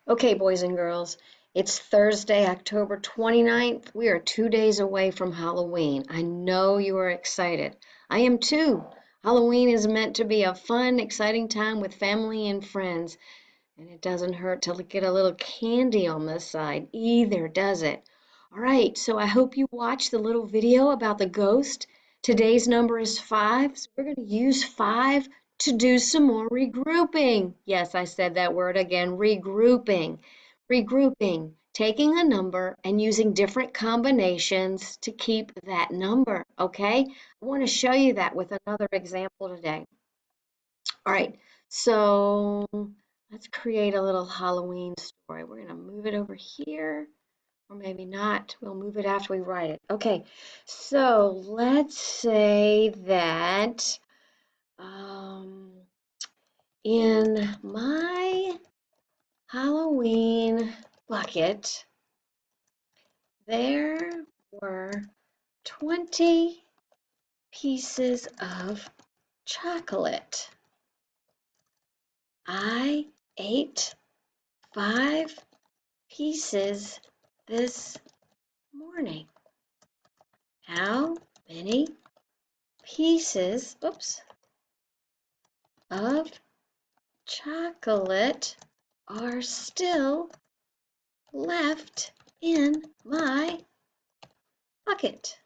Okay, boys and girls, it's Thursday, October 29th. We are 2 days away from Halloween. I know you are excited. I am too. Halloween is meant to be a fun, exciting time with family and friends, and it doesn't hurt to get a little candy on this side either, does it? All right, so I hope you watched the little video about the ghost. Today's number is 5, so we're going to use 5 to do some more regrouping. Yes, I said that word again, regrouping. Regrouping, taking a number and using different combinations to keep that number, okay? I want to show you that with another example today. All right, so let's create a little Halloween story. We're going to move it over here, or maybe not. We'll move it after we write it. Okay, so let's say that in my Halloween bucket, there were 20 pieces of chocolate. I ate 5 pieces this morning. How many pieces, of chocolate are still left in my bucket?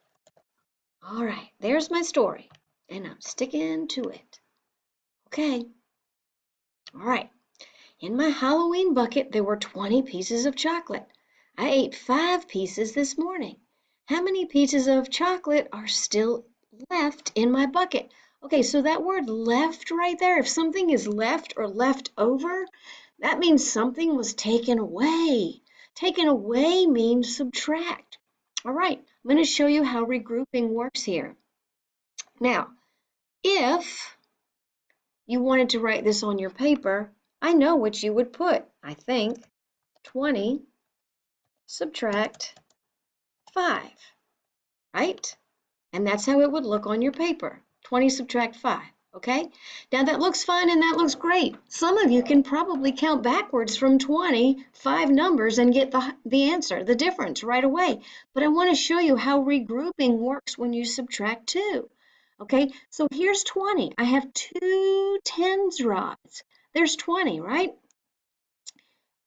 All right, there's my story, and I'm sticking to it. Okay, all right. In my Halloween bucket, there were 20 pieces of chocolate. I ate 5 pieces this morning. How many pieces of chocolate are still left in my bucket? Okay, so that word left right there, if something is left or left over, that means something was taken away. Taken away means subtract. All right, I'm going to show you how regrouping works here. Now, if you wanted to write this on your paper, I know what you would put, I think. 20 subtract 5, right? And that's how it would look on your paper. 20 subtract 5, okay? Now that looks fine and that looks great. Some of you can probably count backwards from 20, 5 numbers, and get the answer, the difference right away. But I want to show you how regrouping works when you subtract 2. Okay, so here's 20. I have 2 tens rods. There's 20, right?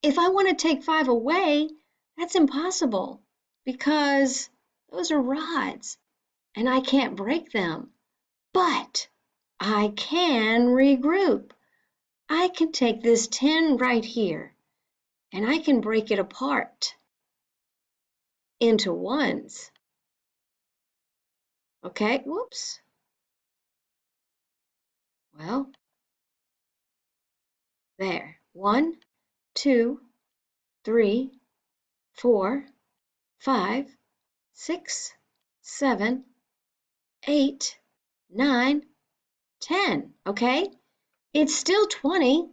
If I want to take 5 away, that's impossible because those are rods and I can't break them. But I can regroup. I can take this 10 right here and I can break it apart into ones. Okay, whoops. Well, there. 1, 2, 3, 4, 5, 6, 7, 8, 9, 10. Okay? It's still 20.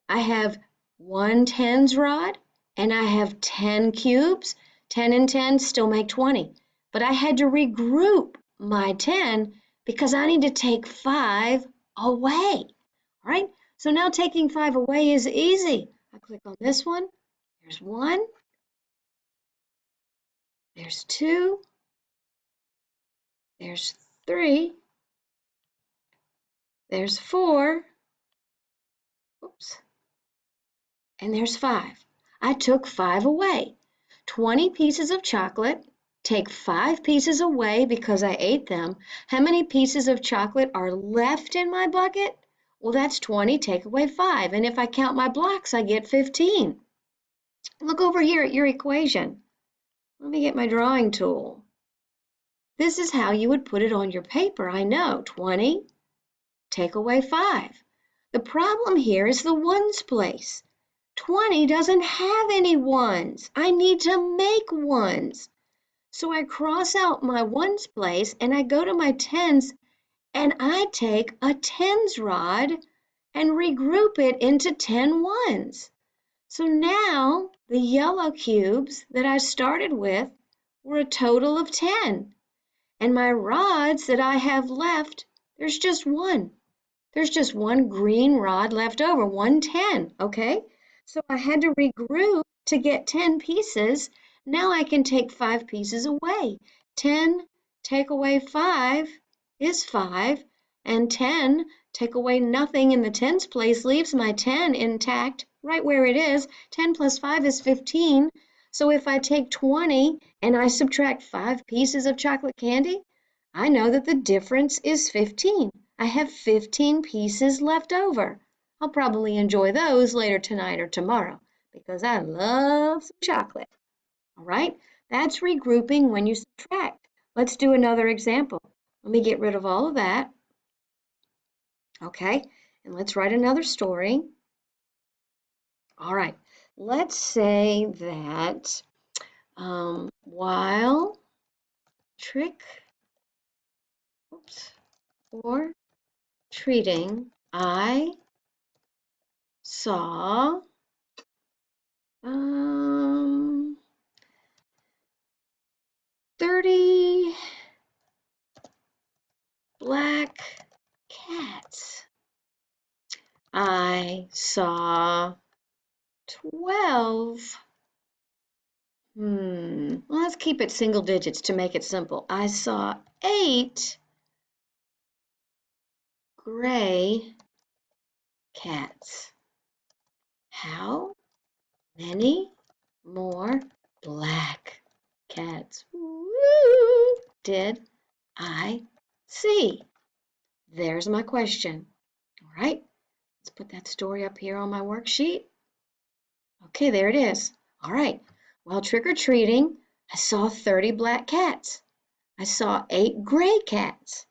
I have 1 tens rod and I have 10 cubes. 10 and 10 still make 20. But I had to regroup my 10 because I need to take 5 away. All right? So now taking 5 away is easy. I click on this one. There's 1. There's 2. There's 3. There's 4. Oops. And there's 5. I took 5 away. 20 pieces of chocolate, take 5 pieces away because I ate them. How many pieces of chocolate are left in my bucket? Well, that's 20, take away 5. And if I count my blocks, I get 15. Look over here at your equation. Let me get my drawing tool. This is how you would put it on your paper. I know, 20, take away 5. The problem here is the ones place. 20 doesn't have any ones. I need to make ones. So I cross out my ones place and I go to my tens and I take a tens rod and regroup it into 10 ones. So now the yellow cubes that I started with were a total of 10. And my rods that I have left, there's just one. There's just one green rod left over, 110, okay? So I had to regroup to get 10 pieces. Now I can take 5 pieces away. 10 take away 5 is 5, and 10 take away nothing in the tens place leaves my 10 intact right where it is. 10 plus 5 is 15. So if I take 20 and I subtract 5 pieces of chocolate candy, I know that the difference is 15. I have 15 pieces left over. I'll probably enjoy those later tonight or tomorrow because I love some chocolate. All right, that's regrouping when you subtract. Let's do another example. Let me get rid of all of that. Okay, and let's write another story. All right, let's say that while trick or treating, I saw 30 black cats. I saw 12. Well, let's keep it single digits to make it simple. I saw 8 gray cats. How many more black cats did I see? There's my question. All right, let's put that story up here on my worksheet. Okay, there it is. All right, while trick-or-treating, I saw 30 black cats. I saw 8 gray cats.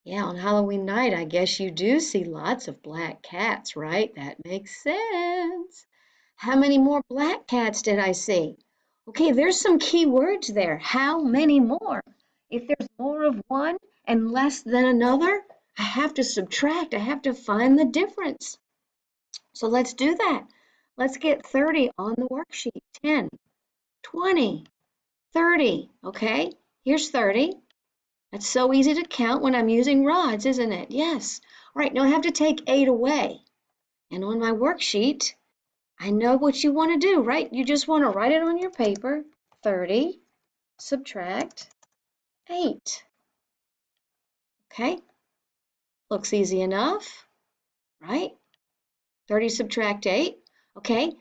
Yeah, on Halloween night, I guess you do see lots of black cats, right? That makes sense. How many more black cats did I see? Okay, there's some key words there. How many more? If there's more of one and less than another, I have to subtract. I have to find the difference. So let's do that. Let's get 30 on the worksheet. 10, 20, 30. Okay, here's 30. That's so easy to count when I'm using rods, isn't it? Yes. All right, now I have to take 8 away. And on my worksheet, I know what you want to do, right? You just want to write it on your paper. 30, subtract 8. Okay, looks easy enough, right? 30 subtract 8. Okay,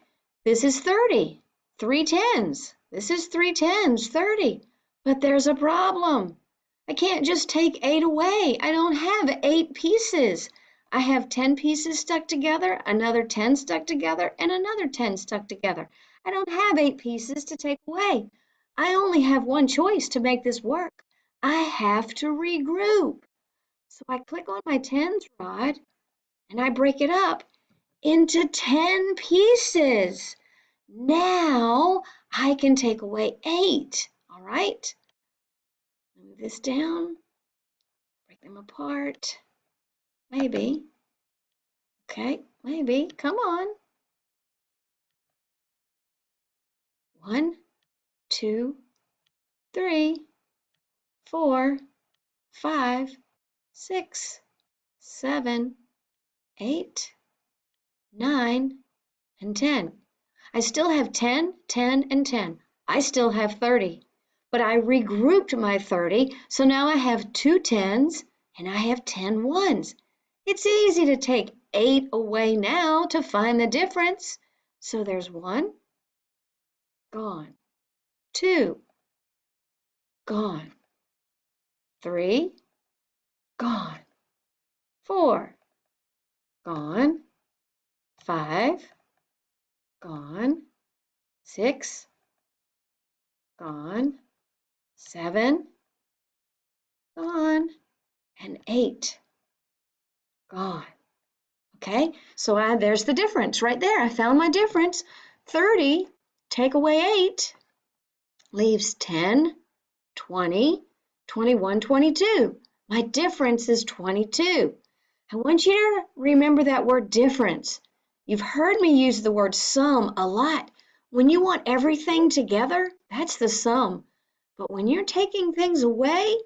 this is 30. 3 tens. This is 3 tens, 30. But there's a problem. I can't just take 8 away. I don't have 8 pieces. I have 10 pieces stuck together, another 10 stuck together, and another 10 stuck together. I don't have 8 pieces to take away. I only have one choice to make this work. I have to regroup. So I click on my tens rod and I break it up into 10 pieces. Now I can take away 8. All right. Move this down, break them apart. Maybe. Okay, maybe. Come on. 1, 2, 3, 4, 5, 6, 7, 8, 9, and 10. I still have 10, 10, and 10. I still have 30, but I regrouped my 30, so now I have 2 10s and I have 10 ones. It's easy to take 8 away now to find the difference. So there's 1, gone. 2, gone. 3, gone. 4, gone. 5, gone. 6, gone. 7, gone. And 8, gone. Okay, so there's the difference right there. I found my difference. 30, take away 8, leaves 10, 20, 21, 22. My difference is 22. I want you to remember that word difference. You've heard me use the word sum a lot. When you want everything together, that's the sum. But when you're taking things away,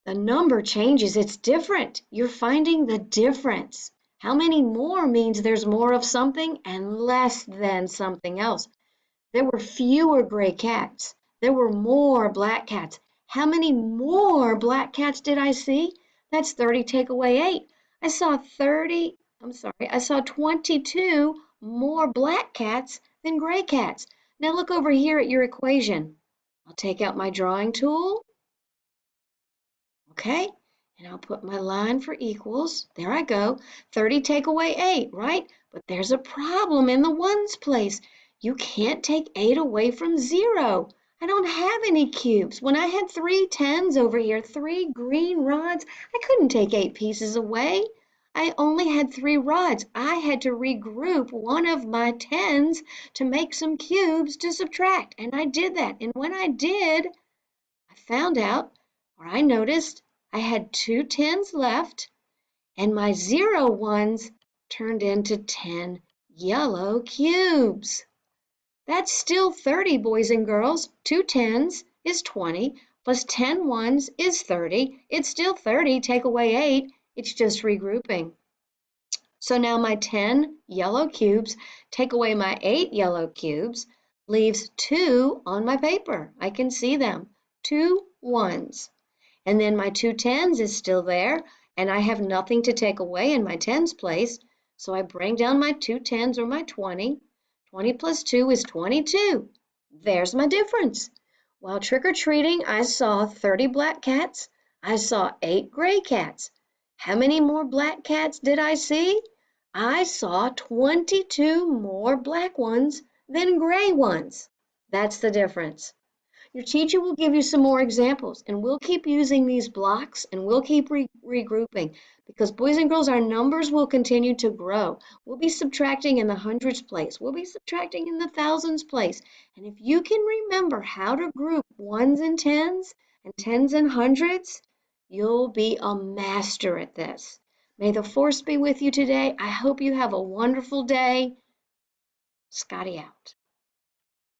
the number changes. It's different. You're finding the difference. How many more means there's more of something and less than something else. There were fewer gray cats. There were more black cats. How many more black cats did I see? That's 30 take away 8. I saw 22 more black cats than gray cats. Now look over here at your equation. I'll take out my drawing tool. Okay, and I'll put my line for equals. There I go. 30 take away 8, right? But there's a problem in the ones place. You can't take 8 away from 0. I don't have any cubes. When I had 3 tens over here, 3 green rods, I couldn't take 8 pieces away. I only had 3 rods. I had to regroup one of my tens to make some cubes to subtract, and I did that. And when I did, I found out, or I noticed, I had 2 tens left, and my 0 ones turned into 10 yellow cubes. That's still 30, boys and girls. 2 tens is 20, plus 10 ones is 30. It's still 30, take away 8. It's just regrouping. So now my 10 yellow cubes take away my 8 yellow cubes, leaves 2 on my paper. I can see them. 2 ones. And then my 2 tens is still there, and I have nothing to take away in my tens place. So I bring down my 2 tens or my 20. 20 plus 2 is 22. There's my difference. While trick-or-treating, I saw 30 black cats. I saw 8 gray cats. How many more black cats did I see? I saw 22 more black ones than gray ones. That's the difference. Your teacher will give you some more examples, and we'll keep using these blocks, and we'll keep regrouping, because boys and girls, our numbers will continue to grow. We'll be subtracting in the hundreds place. We'll be subtracting in the thousands place. And if you can remember how to group ones and tens and hundreds, you'll be a master at this. May the force be with you today. I hope you have a wonderful day. Scotty out.